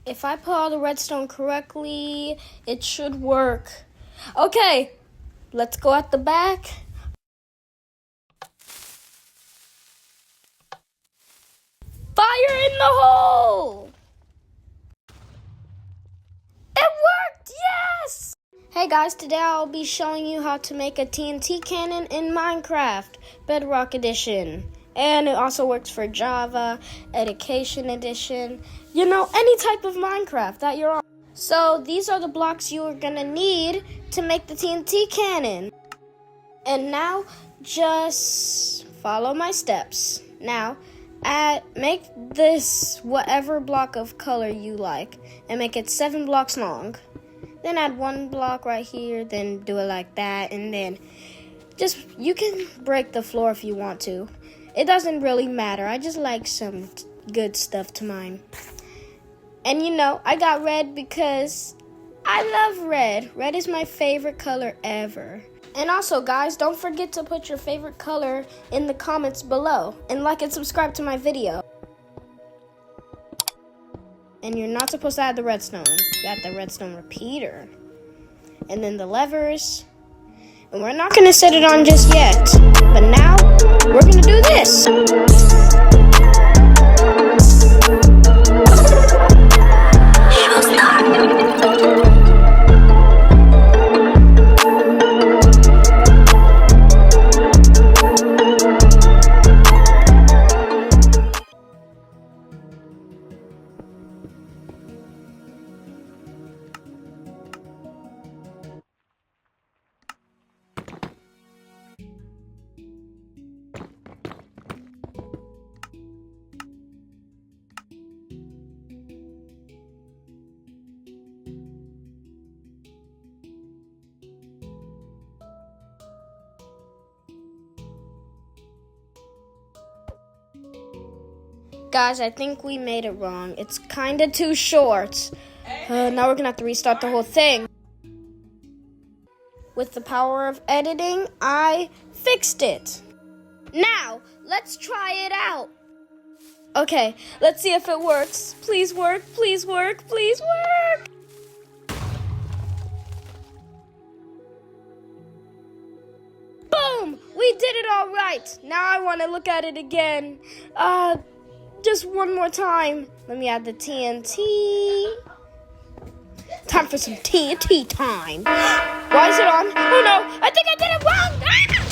If I put all the redstone correctly, it should work. Okay, let's go at the back. Fire in the hole! It worked, yes! Hey guys, today I'll be showing you how to make a TNT cannon in Minecraft, Bedrock Edition. And it also works for Java, Education Edition, any type of Minecraft that you're on. So these are the blocks you are gonna need to make the TNT cannon. And now, just follow my steps. Now, make this whatever block of color you like, and make it 7 blocks long. Then add 1 block right here, then do it like that, and then you can break the floor if you want to. It doesn't really matter. I just like some good stuff to mine. And I got red because I love red. Red is my favorite color ever. And also, guys, don't forget to put your favorite color in the comments below. And like and subscribe to my video. And you're not supposed to add the redstone. You add the redstone repeater. And then the levers. And we're not going to set it on just yet. But now, we're going to do this. Guys, I think we made it wrong. It's kind of too short. Now we're going to have to restart the whole thing. With the power of editing, I fixed it. Now, let's try it out. Okay, let's see if it works. Please work, please work, please work. Boom! We did it all right. Now I want to look at it again. Just one more time. Let me add the TNT. Time for some TNT time. Why is it on? Oh no, I think I did it wrong. Ah!